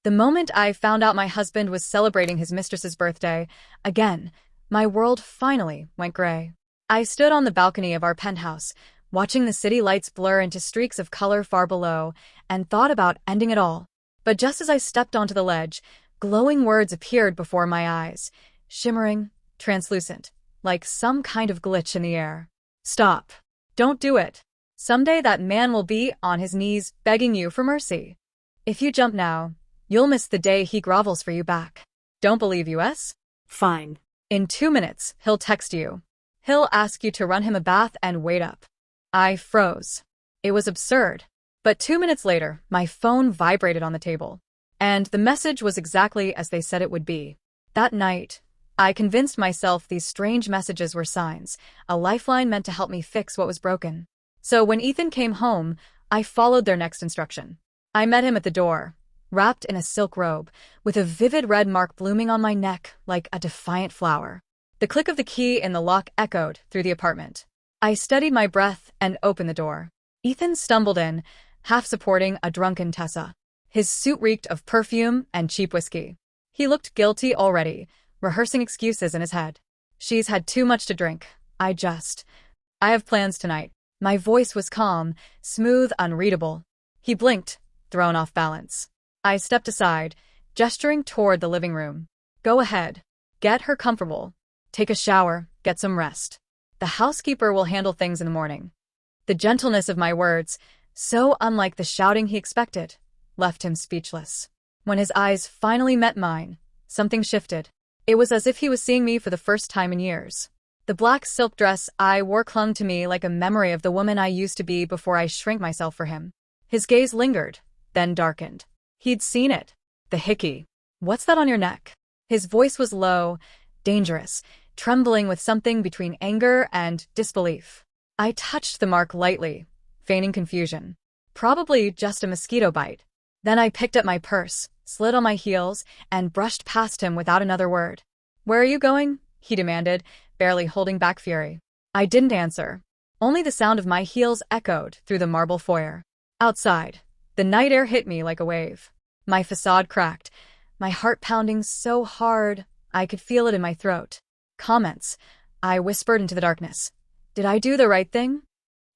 The moment I found out my husband was celebrating his mistress's birthday, again, my world finally went gray. I stood on the balcony of our penthouse, watching the city lights blur into streaks of color far below, and thought about ending it all. But just as I stepped onto the ledge, glowing words appeared before my eyes, shimmering, translucent, like some kind of glitch in the air. Stop. Don't do it. Someday that man will be on his knees begging you for mercy. If you jump now, you'll miss the day he grovels for you back. Don't believe us? Fine. In 2 minutes, he'll text you. He'll ask you to run him a bath and wait up. I froze. It was absurd. But 2 minutes later, my phone vibrated on the table. And the message was exactly as they said it would be. That night, I convinced myself these strange messages were signs, a lifeline meant to help me fix what was broken. So when Ethan came home, I followed their next instruction. I met him at the door, wrapped in a silk robe, with a vivid red mark blooming on my neck like a defiant flower. The click of the key in the lock echoed through the apartment. I steadied my breath and opened the door. Ethan stumbled in, half supporting a drunken Tessa. His suit reeked of perfume and cheap whiskey. He looked guilty already, rehearsing excuses in his head. She's had too much to drink. I have plans tonight. My voice was calm, smooth, unreadable. He blinked, thrown off balance. I stepped aside, gesturing toward the living room. Go ahead. Get her comfortable. Take a shower, get some rest. The housekeeper will handle things in the morning. The gentleness of my words, so unlike the shouting he expected, left him speechless. When his eyes finally met mine, something shifted. It was as if he was seeing me for the first time in years. The black silk dress I wore clung to me like a memory of the woman I used to be before I shrank myself for him. His gaze lingered, then darkened. He'd seen it. The hickey. What's that on your neck? His voice was low, dangerous, trembling with something between anger and disbelief. I touched the mark lightly, feigning confusion. Probably just a mosquito bite. Then I picked up my purse, slid on my heels, and brushed past him without another word. Where are you going? He demanded, barely holding back fury. I didn't answer. Only the sound of my heels echoed through the marble foyer. Outside, the night air hit me like a wave. My facade cracked, my heart pounding so hard I could feel it in my throat. Comments. I whispered into the darkness. Did I do the right thing?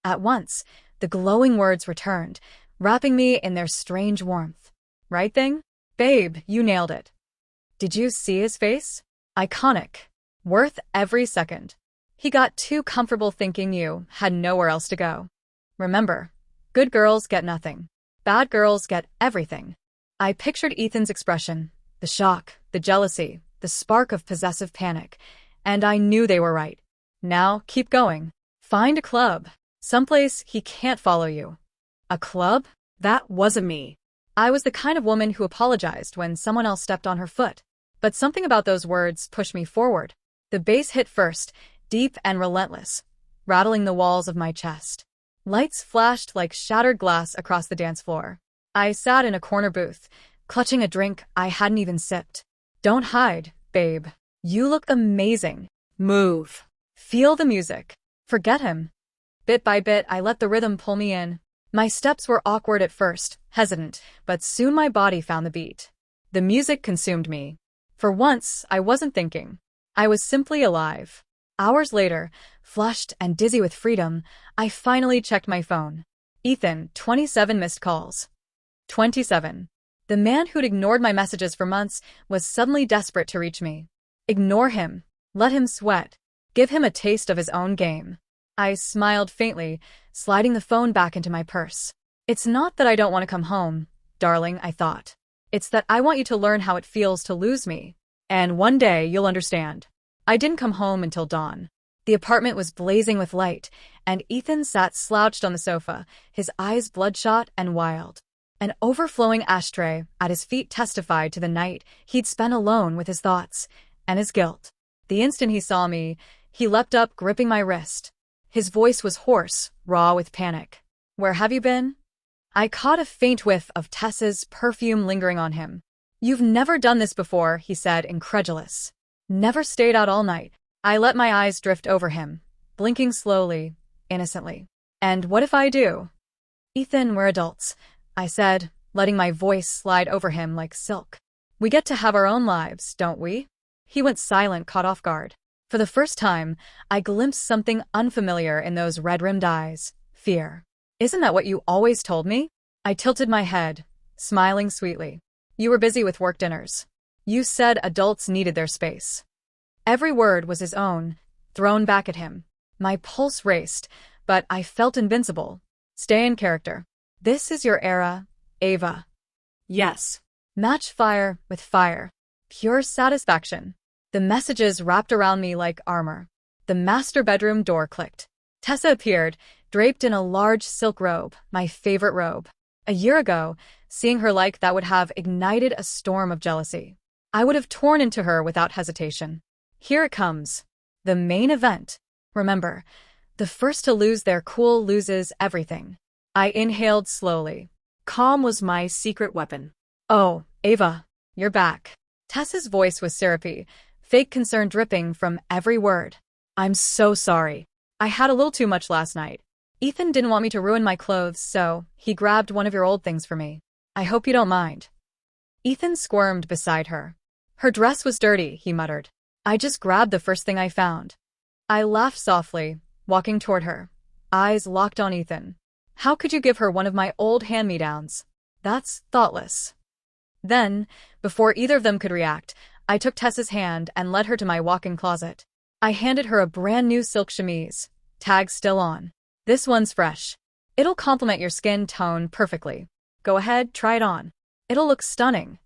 At once, the glowing words returned, wrapping me in their strange warmth. Right thing? Babe, you nailed it. Did you see his face? Iconic. Worth every second. He got too comfortable thinking you had nowhere else to go. Remember, good girls get nothing. Bad girls get everything. I pictured Ethan's expression, the shock, the jealousy, the spark of possessive panic, and I knew they were right. Now, keep going. Find a club. Someplace he can't follow you. A club? That wasn't me. I was the kind of woman who apologized when someone else stepped on her foot. But something about those words pushed me forward. The bass hit first, deep and relentless, rattling the walls of my chest. Lights flashed like shattered glass across the dance floor. I sat in a corner booth, clutching a drink I hadn't even sipped. Don't hide, babe. You look amazing. Move. Feel the music. Forget him. Bit by bit, I let the rhythm pull me in. My steps were awkward at first, hesitant, but soon my body found the beat. The music consumed me. For once, I wasn't thinking. I was simply alive. Hours later, flushed and dizzy with freedom, I finally checked my phone. Ethan, 27 missed calls. 27. The man who'd ignored my messages for months was suddenly desperate to reach me. Ignore him. Let him sweat. Give him a taste of his own game. I smiled faintly, sliding the phone back into my purse. It's not that I don't want to come home, darling, I thought. It's that I want you to learn how it feels to lose me. And one day you'll understand. I didn't come home until dawn. The apartment was blazing with light, and Ethan sat slouched on the sofa, his eyes bloodshot and wild. An overflowing ashtray at his feet testified to the night he'd spent alone with his thoughts and his guilt. The instant he saw me, he leapt up, gripping my wrist. His voice was hoarse, raw with panic. Where have you been? I caught a faint whiff of Tessa's perfume lingering on him. You've never done this before, he said, incredulous. Never stayed out all night. I let my eyes drift over him, blinking slowly, innocently. And what if I do? Ethan, we're adults, I said, letting my voice slide over him like silk. We get to have our own lives, don't we? He went silent, caught off guard. For the first time, I glimpsed something unfamiliar in those red-rimmed eyes. Fear. Isn't that what you always told me? I tilted my head, smiling sweetly. You were busy with work dinners. You said adults needed their space. Every word was his own, thrown back at him. My pulse raced, but I felt invincible. Stay in character. This is your era, Ava. Yes. Match fire with fire. Pure satisfaction. The messages wrapped around me like armor. The master bedroom door clicked. Tessa appeared, draped in a large silk robe, my favorite robe. A year ago, seeing her like that would have ignited a storm of jealousy. I would have torn into her without hesitation. Here it comes. The main event. Remember, the first to lose their cool loses everything. I inhaled slowly. Calm was my secret weapon. Oh, Ava, you're back. Tessa's voice was syrupy, fake concern dripping from every word. I'm so sorry. I had a little too much last night. Ethan didn't want me to ruin my clothes, so he grabbed one of your old things for me. I hope you don't mind. Ethan squirmed beside her. Her dress was dirty, he muttered. I just grabbed the first thing I found. I laughed softly, walking toward her. Eyes locked on Ethan. How could you give her one of my old hand-me-downs? That's thoughtless. Then, before either of them could react, I took Tessa's hand and led her to my walk-in closet. I handed her a brand new silk chemise, tag still on. This one's fresh. It'll complement your skin tone perfectly. Go ahead, try it on. It'll look stunning.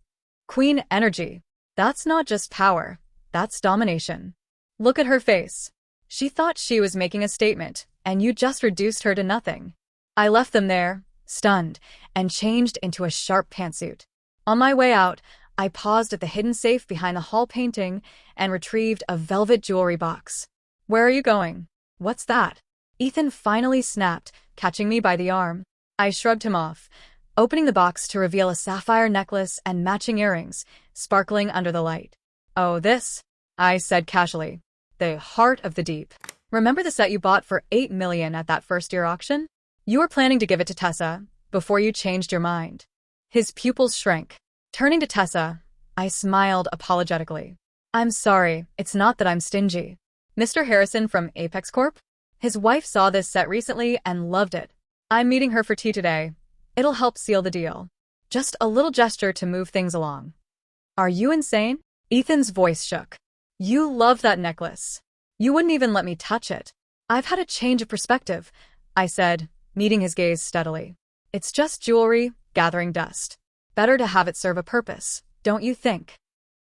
Queen energy. That's not just power, that's domination. Look at her face. She thought she was making a statement, and you just reduced her to nothing. I left them there, stunned, and changed into a sharp pantsuit. On my way out, I paused at the hidden safe behind the hall painting and retrieved a velvet jewelry box. Where are you going? What's that? Ethan finally snapped, catching me by the arm. I shrugged him off, opening the box to reveal a sapphire necklace and matching earrings, sparkling under the light. Oh, this? I said casually. The heart of the deep. Remember the set you bought for $8 million at that first-year auction? You were planning to give it to Tessa, before you changed your mind. His pupils shrank. Turning to Tessa, I smiled apologetically. I'm sorry, it's not that I'm stingy. Mr. Harrison from Apex Corp? His wife saw this set recently and loved it. I'm meeting her for tea today. It'll help seal the deal. Just a little gesture to move things along. Are you insane? Ethan's voice shook. You love that necklace. You wouldn't even let me touch it. I've had a change of perspective, I said, meeting his gaze steadily. It's just jewelry, gathering dust. Better to have it serve a purpose, don't you think?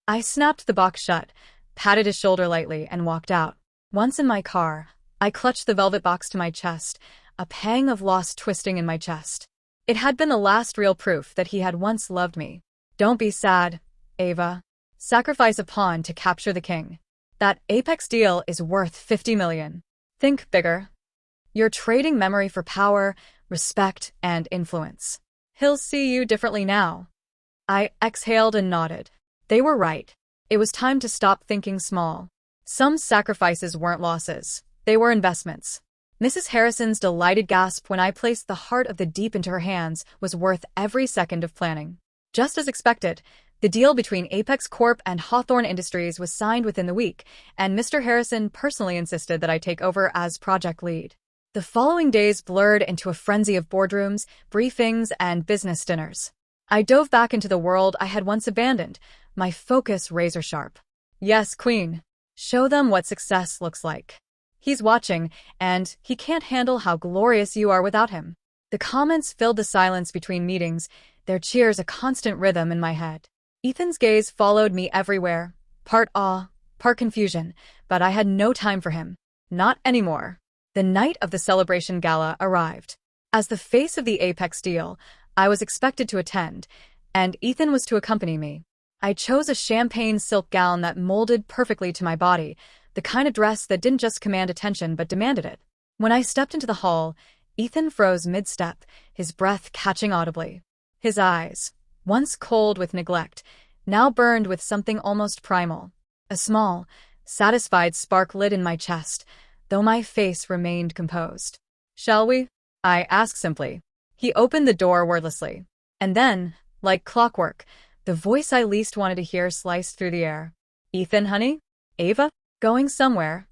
I snapped the box shut, patted his shoulder lightly, and walked out. Once in my car, I clutched the velvet box to my chest, a pang of loss twisting in my chest. It had been the last real proof that he had once loved me. Don't be sad, Ava. Sacrifice a pawn to capture the king. That Apex deal is worth $50 million. Think bigger. You're trading memory for power, respect, and influence. He'll see you differently now. I exhaled and nodded. They were right. It was time to stop thinking small. Some sacrifices weren't losses. They were investments. Mrs. Harrison's delighted gasp when I placed the heart of the deep into her hands was worth every second of planning. Just as expected, the deal between Apex Corp and Hawthorne Industries was signed within the week, and Mr. Harrison personally insisted that I take over as project lead. The following days blurred into a frenzy of boardrooms, briefings, and business dinners. I dove back into the world I had once abandoned, my focus razor sharp. Yes, Queen. Show them what success looks like. He's watching, and he can't handle how glorious you are without him. The comments filled the silence between meetings, their cheers a constant rhythm in my head. Ethan's gaze followed me everywhere, part awe, part confusion, but I had no time for him. Not anymore. The night of the celebration gala arrived. As the face of the Apex deal, I was expected to attend, and Ethan was to accompany me. I chose a champagne silk gown that molded perfectly to my body, the kind of dress that didn't just command attention but demanded it. When I stepped into the hall, Ethan froze mid-step, his breath catching audibly. His eyes, once cold with neglect, now burned with something almost primal. A small, satisfied spark lit in my chest, though my face remained composed. Shall we? I asked simply. He opened the door wordlessly. And then, like clockwork, the voice I least wanted to hear sliced through the air. "Ethan, honey? Ava? Going somewhere?"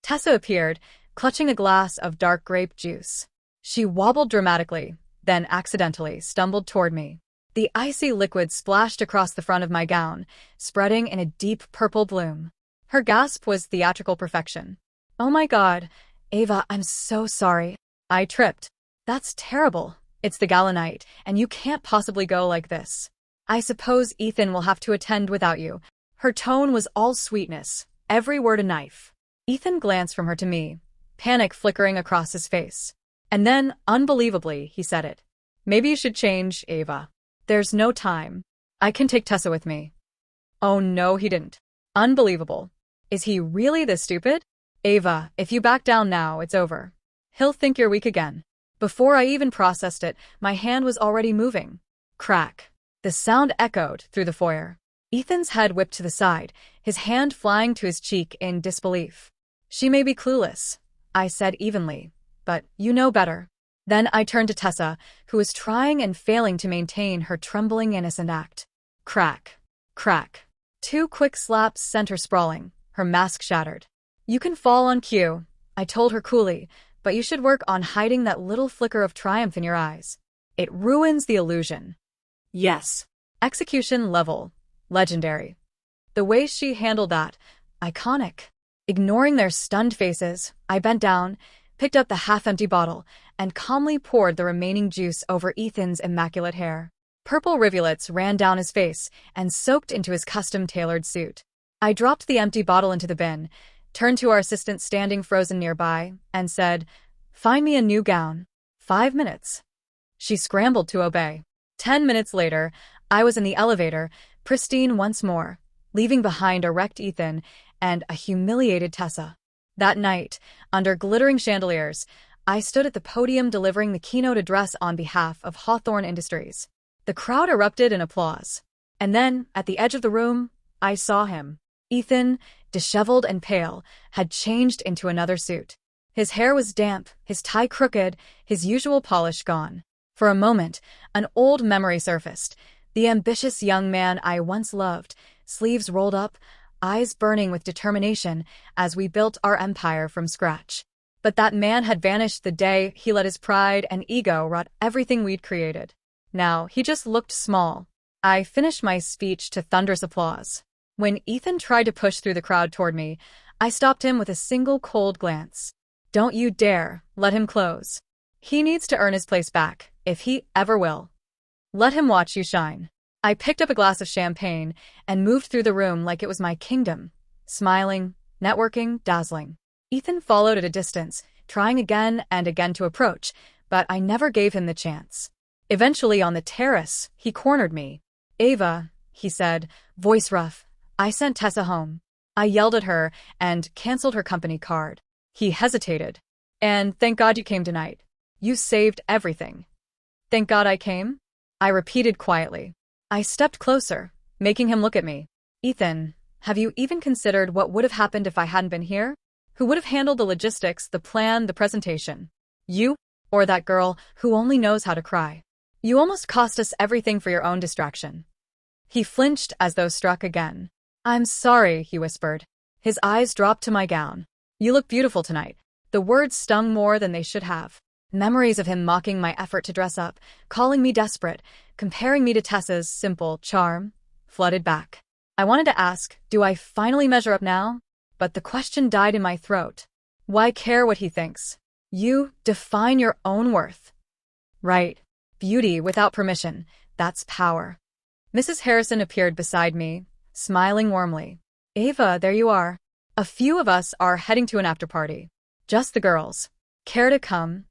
Tessa appeared, clutching a glass of dark grape juice. She wobbled dramatically, then accidentally stumbled toward me. The icy liquid splashed across the front of my gown, spreading in a deep purple bloom. Her gasp was theatrical perfection. "Oh my God, Ava, I'm so sorry." I tripped. "That's terrible. It's the gala night, and you can't possibly go like this. I suppose Ethan will have to attend without you." Her tone was all sweetness, every word a knife. Ethan glanced from her to me, panic flickering across his face. And then, unbelievably, he said it. "Maybe you should change, Ava. There's no time. I can take Tessa with me." Oh no, he didn't. Unbelievable. Is he really this stupid? "Ava, if you back down now, it's over. He'll think you're weak again." Before I even processed it, my hand was already moving. Crack. The sound echoed through the foyer. Ethan's head whipped to the side, his hand flying to his cheek in disbelief. "She may be clueless," I said evenly, "but you know better." Then I turned to Tessa, who was trying and failing to maintain her trembling innocent act. Crack. Crack. 2 quick slaps sent her sprawling, her mask shattered. "You can fall on cue," I told her coolly, "but you should work on hiding that little flicker of triumph in your eyes. It ruins the illusion." Yes. Execution level. Legendary. The way she handled that, iconic. Ignoring their stunned faces, I bent down, picked up the half-empty bottle, and calmly poured the remaining juice over Ethan's immaculate hair. Purple rivulets ran down his face and soaked into his custom-tailored suit. I dropped the empty bottle into the bin, turned to our assistant standing frozen nearby, and said, "Find me a new gown." 5 minutes. She scrambled to obey. 10 minutes later, I was in the elevator, pristine once more, leaving behind a wrecked Ethan and a humiliated Tessa. That night, under glittering chandeliers, I stood at the podium delivering the keynote address on behalf of Hawthorne Industries. The crowd erupted in applause. And then, at the edge of the room, I saw him. Ethan, disheveled and pale, had changed into another suit. His hair was damp, his tie crooked, his usual polish gone. For a moment, an old memory surfaced. The ambitious young man I once loved, sleeves rolled up, eyes burning with determination as we built our empire from scratch. But that man had vanished the day he let his pride and ego rot everything we'd created. Now, he just looked small. I finished my speech to thunderous applause. When Ethan tried to push through the crowd toward me, I stopped him with a single cold glance. "Don't you dare let him close. He needs to earn his place back, if he ever will. Let him watch you shine." I picked up a glass of champagne and moved through the room like it was my kingdom, smiling, networking, dazzling. Ethan followed at a distance, trying again and again to approach, but I never gave him the chance. Eventually, on the terrace, he cornered me. "Ava," he said, voice rough, "I sent Tessa home." I yelled at her and canceled her company card. He hesitated. "And thank God you came tonight. You saved everything." "Thank God I came?" I repeated quietly. I stepped closer, making him look at me. "Ethan, have you even considered what would have happened if I hadn't been here? Who would have handled the logistics, the plan, the presentation? You? Or that girl who only knows how to cry? You almost cost us everything for your own distraction." He flinched as though struck again. "I'm sorry," he whispered. His eyes dropped to my gown. "You look beautiful tonight." The words stung more than they should have. Memories of him mocking my effort to dress up, calling me desperate, comparing me to Tessa's simple charm, flooded back. I wanted to ask, do I finally measure up now? But the question died in my throat. Why care what he thinks? You define your own worth. Right. Beauty without permission, that's power. Mrs. Harrison appeared beside me, smiling warmly. "Ava, there you are. A few of us are heading to an after-party. Just the girls. Care to come?"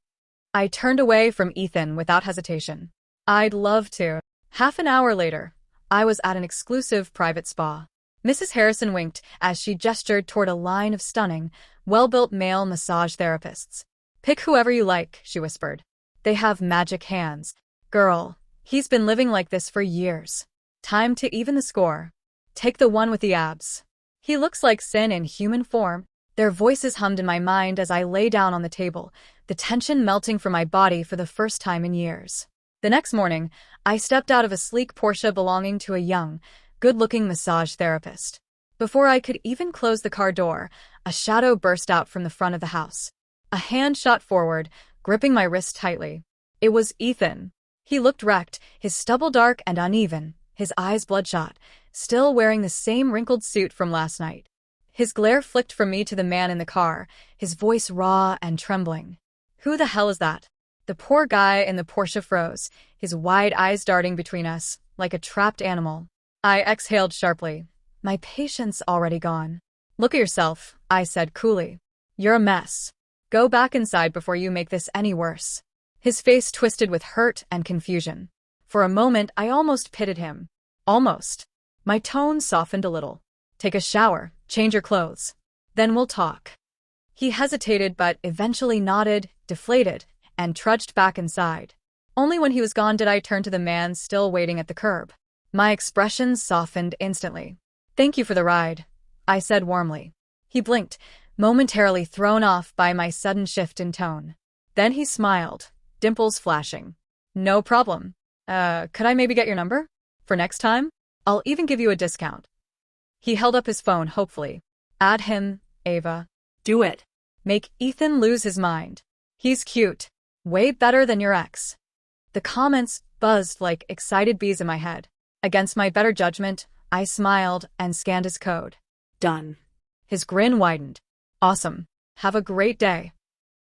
I turned away from Ethan without hesitation. "I'd love to." Half an hour later, I was at an exclusive private spa. Mrs. Harrison winked as she gestured toward a line of stunning, well-built male massage therapists. "Pick whoever you like," she whispered. "They have magic hands. Girl, he's been living like this for years. Time to even the score. Take the one with the abs. He looks like sin in human form." Their voices hummed in my mind as I lay down on the table, the tension melting from my body for the first time in years. The next morning, I stepped out of a sleek Porsche belonging to a young, good-looking massage therapist. Before I could even close the car door, a shadow burst out from the front of the house. A hand shot forward, gripping my wrist tightly. It was Ethan. He looked wrecked, his stubble dark and uneven, his eyes bloodshot, still wearing the same wrinkled suit from last night. His glare flicked from me to the man in the car, his voice raw and trembling. "Who the hell is that?" The poor guy in the Porsche froze, his wide eyes darting between us, like a trapped animal. I exhaled sharply. My patience already gone. "Look at yourself," I said coolly. "You're a mess. Go back inside before you make this any worse." His face twisted with hurt and confusion. For a moment, I almost pitied him. Almost. My tone softened a little. "Take a shower, change your clothes. Then we'll talk." He hesitated but eventually nodded, deflated, and trudged back inside. Only when he was gone did I turn to the man still waiting at the curb. My expression softened instantly. "Thank you for the ride," I said warmly. He blinked, momentarily thrown off by my sudden shift in tone. Then he smiled, dimples flashing. "No problem. Could I maybe get your number? For next time? I'll even give you a discount." He held up his phone hopefully. "Add him, Ava." Do it. "Make Ethan lose his mind. He's cute. Way better than your ex." The comments buzzed like excited bees in my head. Against my better judgment, I smiled and scanned his code. Done. His grin widened. "Awesome. Have a great day."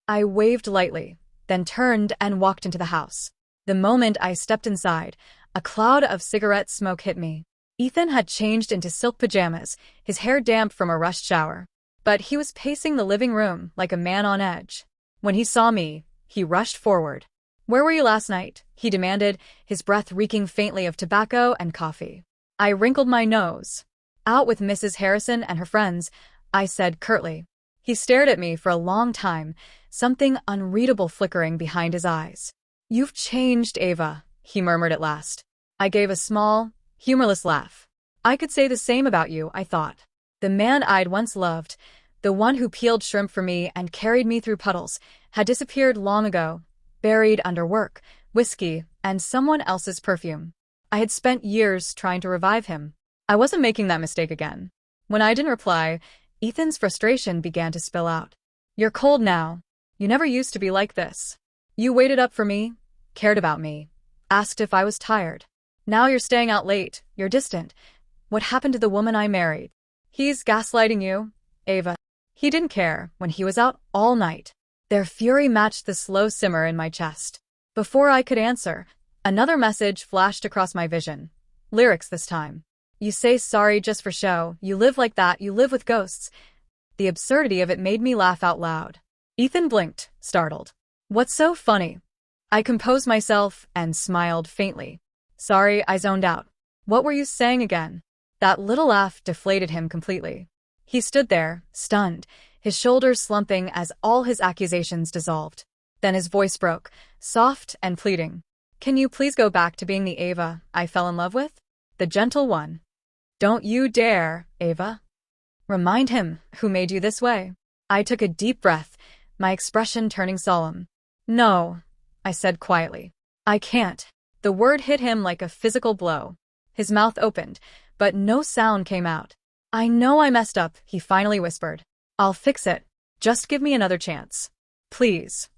I waved lightly, then turned and walked into the house. The moment I stepped inside, a cloud of cigarette smoke hit me. Ethan had changed into silk pajamas, his hair damp from a rushed shower. But he was pacing the living room like a man on edge. When he saw me, he rushed forward. "Where were you last night?" he demanded, his breath reeking faintly of tobacco and coffee. I wrinkled my nose. "Out with Mrs. Harrison and her friends," I said curtly. He stared at me for a long time, something unreadable flickering behind his eyes. "You've changed, Ava," he murmured at last. I gave a small, humorless laugh. I could say the same about you, I thought. The man I'd once loved, the one who peeled shrimp for me and carried me through puddles, had disappeared long ago, buried under work, whiskey, and someone else's perfume. I had spent years trying to revive him. I wasn't making that mistake again. When I didn't reply, Ethan's frustration began to spill out. "You're cold now. You never used to be like this. You waited up for me, cared about me, asked if I was tired. Now you're staying out late, you're distant. What happened to the woman I married?" "He's gaslighting you, Ava." He didn't care when he was out all night. Their fury matched the slow simmer in my chest. Before I could answer, another message flashed across my vision. Lyrics this time. "You say sorry just for show, you live like that, you live with ghosts." The absurdity of it made me laugh out loud. Ethan blinked, startled. "What's so funny?" I composed myself and smiled faintly. "Sorry, I zoned out. What were you saying again?" That little laugh deflated him completely. He stood there, stunned, his shoulders slumping as all his accusations dissolved. Then his voice broke, soft and pleading. "Can you please go back to being the Ava I fell in love with? The gentle one. Don't you dare, Ava. Remind him who made you this way." I took a deep breath, my expression turning solemn. "No," I said quietly. "I can't." The word hit him like a physical blow. His mouth opened, but no sound came out. "I know I messed up," he finally whispered. "I'll fix it. Just give me another chance. Please."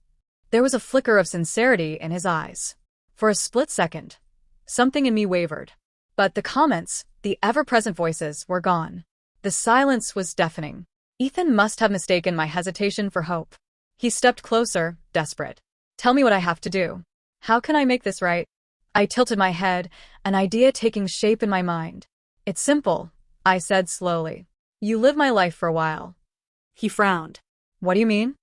There was a flicker of sincerity in his eyes. For a split second, something in me wavered. But the comments, the ever-present voices, were gone. The silence was deafening. Ethan must have mistaken my hesitation for hope. He stepped closer, desperate. "Tell me what I have to do. How can I make this right?" I tilted my head, an idea taking shape in my mind. "It's simple," I said slowly. "You live my life for a while." He frowned. "What do you mean?"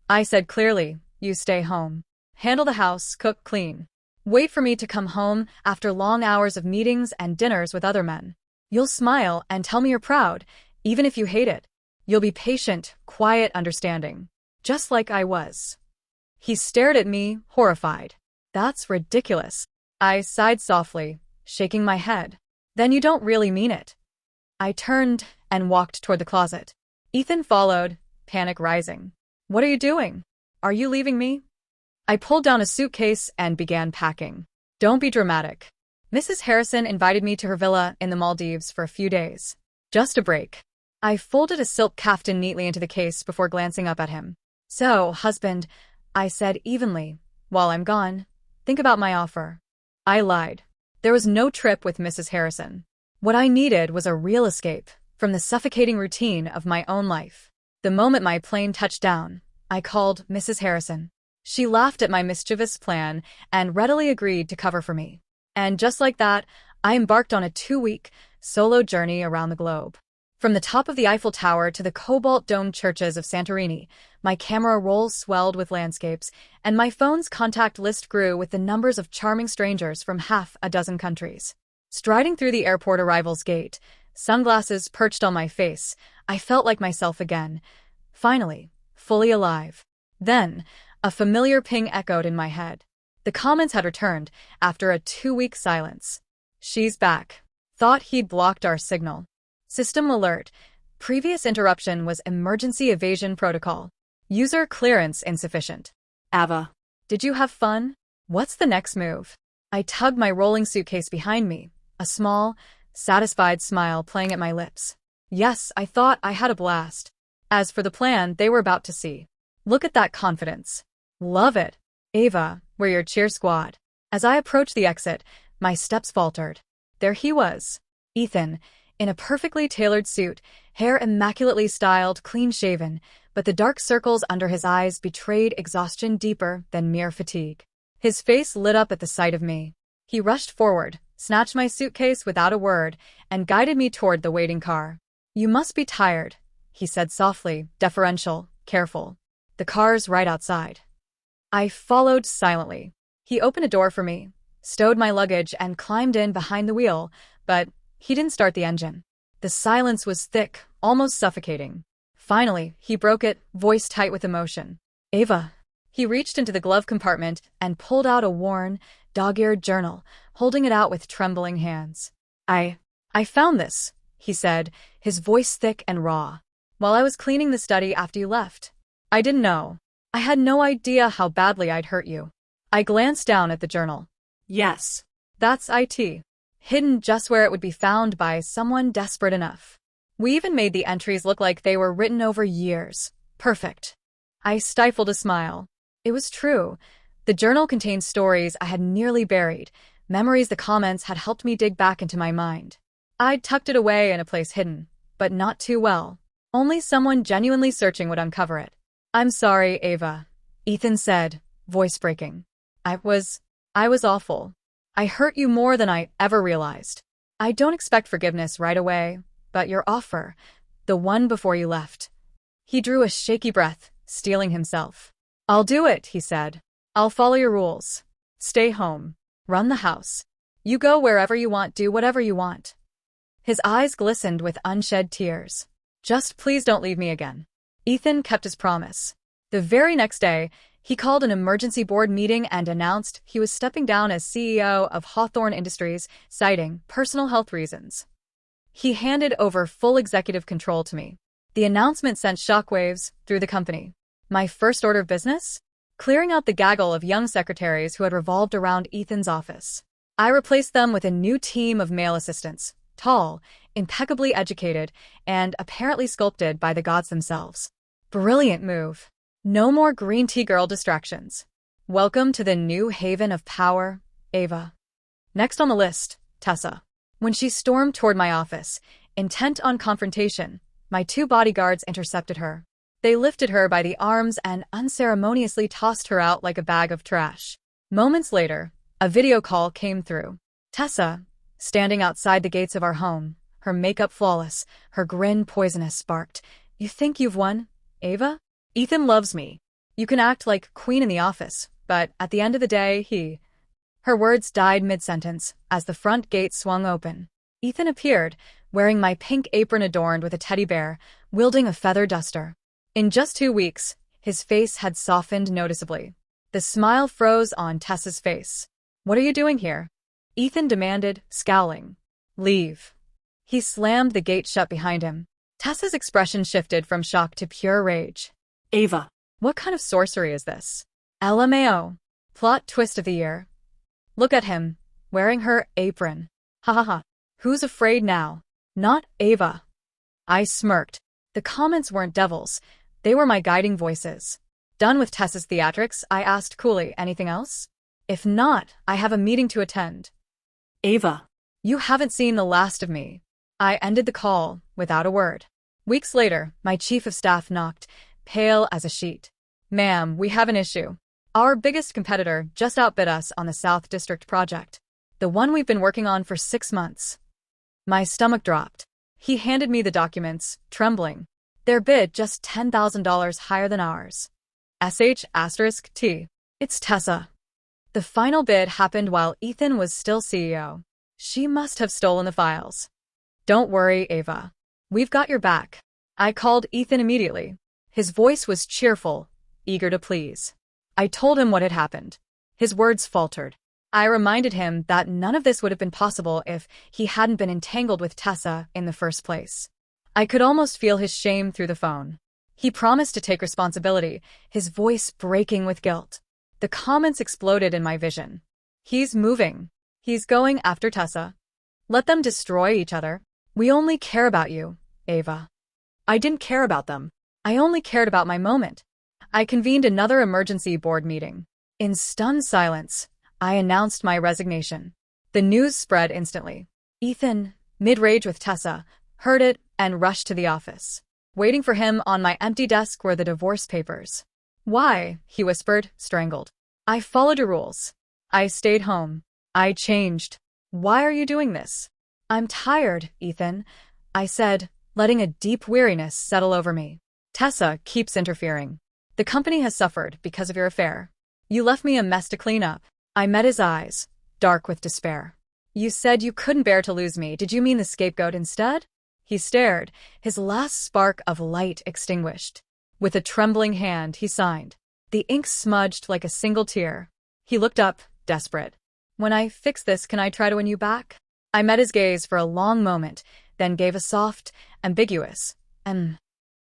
I said clearly, you stay home. Handle the house, cook, clean. Wait for me to come home after long hours of meetings and dinners with other men. You'll smile and tell me you're proud, even if you hate it. You'll be patient, quiet, understanding. Just like I was. He stared at me, horrified. "That's ridiculous." I sighed softly, shaking my head. "Then you don't really mean it." I turned and walked toward the closet. Ethan followed, panic rising. "What are you doing? Are you leaving me?" I pulled down a suitcase and began packing. Don't be dramatic. Mrs. Harrison invited me to her villa in the Maldives for a few days. Just a break. I folded a silk kaftan neatly into the case before glancing up at him. So, husband, I said evenly, while I'm gone, think about my offer. I lied. There was no trip with Mrs. Harrison. What I needed was a real escape from the suffocating routine of my own life. The moment my plane touched down, I called Mrs. Harrison. She laughed at my mischievous plan and readily agreed to cover for me. And just like that, I embarked on a 2-week solo journey around the globe. From the top of the Eiffel Tower to the cobalt-domed churches of Santorini, my camera roll swelled with landscapes, and my phone's contact list grew with the numbers of charming strangers from half a dozen countries. Striding through the airport arrivals gate, sunglasses perched on my face, I felt like myself again. Finally, fully alive. Then, a familiar ping echoed in my head. The comments had returned after a 2-week silence. She's back. Thought he'd blocked our signal. System alert. Previous interruption was emergency evasion protocol. User clearance insufficient. Ava. Did you have fun? What's the next move? I tugged my rolling suitcase behind me, a small, satisfied smile playing at my lips. Yes, I thought I had a blast. As for the plan they were about to see. Look at that confidence. Love it. Ava, we're your cheer squad. As I approached the exit, my steps faltered. There he was. Ethan, in a perfectly tailored suit, hair immaculately styled, clean-shaven, but the dark circles under his eyes betrayed exhaustion deeper than mere fatigue. His face lit up at the sight of me. He rushed forward, snatched my suitcase without a word, and guided me toward the waiting car. You must be tired, he said softly, deferential, careful. The car's right outside. I followed silently. He opened a door for me, stowed my luggage, and climbed in behind the wheel, but he didn't start the engine. The silence was thick, almost suffocating. Finally, he broke it, voice tight with emotion. Ava. He reached into the glove compartment and pulled out a worn, dog-eared journal, holding it out with trembling hands. I found this, he said, his voice thick and raw. While I was cleaning the study after you left. I didn't know. I had no idea how badly I'd hurt you. I glanced down at the journal. Yes. That's it. Hidden just where it would be found by someone desperate enough. We even made the entries look like they were written over years. Perfect. I stifled a smile. It was true. The journal contained stories I had nearly buried, memories the comments had helped me dig back into my mind. I'd tucked it away in a place hidden, but not too well. Only someone genuinely searching would uncover it. I'm sorry, Ava, Ethan said, voice breaking. I was awful. I hurt you more than I ever realized. I don't expect forgiveness right away, but your offer, the one before you left. He drew a shaky breath, steeling himself. I'll do it, he said. I'll follow your rules. Stay home. Run the house. You go wherever you want, do whatever you want. His eyes glistened with unshed tears. Just please don't leave me again. Ethan kept his promise. The very next day, he called an emergency board meeting and announced he was stepping down as CEO of Hawthorne Industries, citing personal health reasons. He handed over full executive control to me. The announcement sent shockwaves through the company. My first order of business? Clearing out the gaggle of young secretaries who had revolved around Ethan's office. I replaced them with a new team of male assistants, tall, impeccably educated, and apparently sculpted by the gods themselves. Brilliant move. No more green tea girl distractions. Welcome to the new haven of power, Ava. Next on the list, Tessa. When she stormed toward my office, intent on confrontation, my 2 bodyguards intercepted her. They lifted her by the arms and unceremoniously tossed her out like a bag of trash. Moments later, a video call came through. Tessa, standing outside the gates of our home, her makeup flawless, her grin poisonous, sparked. You think you've won, Ava? Ethan loves me. You can act like queen in the office, but at the end of the day, Her words died mid-sentence as the front gate swung open. Ethan appeared, wearing my pink apron adorned with a teddy bear, wielding a feather duster. In just 2 weeks, his face had softened noticeably. The smile froze on Tessa's face. What are you doing here? Ethan demanded, scowling. Leave. He slammed the gate shut behind him. Tessa's expression shifted from shock to pure rage. Ava. What kind of sorcery is this? LMAO. Plot twist of the year. Look at him, wearing her apron. Ha ha ha. Who's afraid now? Not Ava. I smirked. The comments weren't devils. They were my guiding voices. Done with Tessa's theatrics, I asked coolly, anything else? If not, I have a meeting to attend. Ava. You haven't seen the last of me. I ended the call, without a word. Weeks later, my chief of staff knocked, pale as a sheet. Ma'am, we have an issue. Our biggest competitor just outbid us on the South District project. The one we've been working on for 6 months. My stomach dropped. He handed me the documents, trembling. Their bid just $10,000 higher than ours. *T. It's Tessa. The final bid happened while Ethan was still CEO. She must have stolen the files. Don't worry, Ava. We've got your back. I called Ethan immediately. His voice was cheerful, eager to please. I told him what had happened. His words faltered. I reminded him that none of this would have been possible if he hadn't been entangled with Tessa in the first place. I could almost feel his shame through the phone. He promised to take responsibility, his voice breaking with guilt. The comments exploded in my vision. He's moving. He's going after Tessa. Let them destroy each other. We only care about you, Ava. I didn't care about them. I only cared about my moment. I convened another emergency board meeting. In stunned silence, I announced my resignation. The news spread instantly. Ethan, mid-rage with Tessa, heard it and rushed to the office. Waiting for him on my empty desk were the divorce papers. Why? He whispered, strangled. I followed your rules. I stayed home. I changed. Why are you doing this? I'm tired, Ethan, I said, letting a deep weariness settle over me. Tessa keeps interfering. The company has suffered because of your affair. You left me a mess to clean up. I met his eyes, dark with despair. You said you couldn't bear to lose me. Did you mean the scapegoat instead? He stared, his last spark of light extinguished. With a trembling hand, he signed. The ink smudged like a single tear. He looked up, desperate. When I fix this, can I try to win you back? I met his gaze for a long moment, then gave a soft, ambiguous,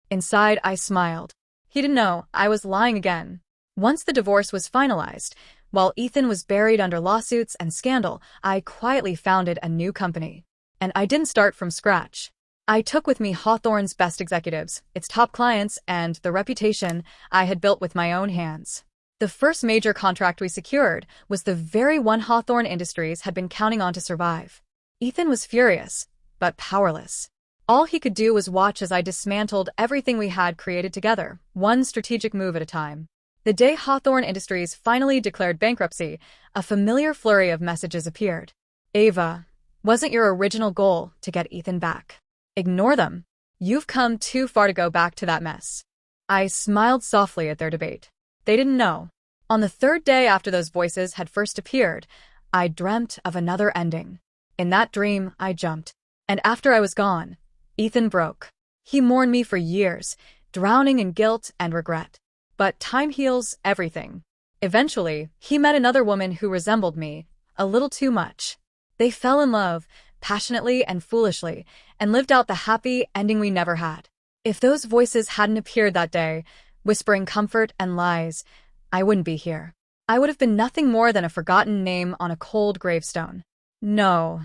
Inside, I smiled. He didn't know I was lying again. Once the divorce was finalized, while Ethan was buried under lawsuits and scandal, I quietly founded a new company. And I didn't start from scratch. I took with me Hawthorne's best executives, its top clients, and the reputation I had built with my own hands. The first major contract we secured was the very one Hawthorne Industries had been counting on to survive. Ethan was furious, but powerless. All he could do was watch as I dismantled everything we had created together, one strategic move at a time. The day Hawthorne Industries finally declared bankruptcy, a familiar flurry of messages appeared. Ava, wasn't your original goal to get Ethan back? Ignore them. You've come too far to go back to that mess. I smiled softly at their debate. They didn't know. On the third day after those voices had first appeared, I dreamt of another ending. In that dream, I jumped. And after I was gone, Ethan broke. He mourned me for years, drowning in guilt and regret. But time heals everything. Eventually, he met another woman who resembled me, a little too much. They fell in love, passionately and foolishly, and lived out the happy ending we never had. If those voices hadn't appeared that day, whispering comfort and lies, I wouldn't be here. I would have been nothing more than a forgotten name on a cold gravestone. No,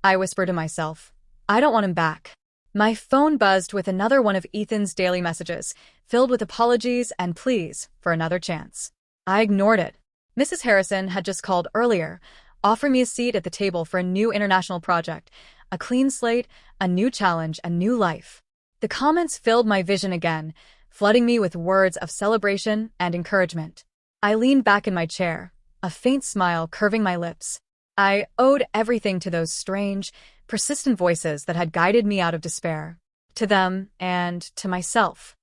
I whispered to myself. I don't want him back. My phone buzzed with another one of Ethan's daily messages, filled with apologies and pleas for another chance. I ignored it. Mrs. Harrison had just called earlier, offering me a seat at the table for a new international project, a clean slate, a new challenge, a new life. The comments filled my vision again, flooding me with words of celebration and encouragement. I leaned back in my chair, a faint smile curving my lips. I owed everything to those strange, persistent voices that had guided me out of despair. To them and to myself.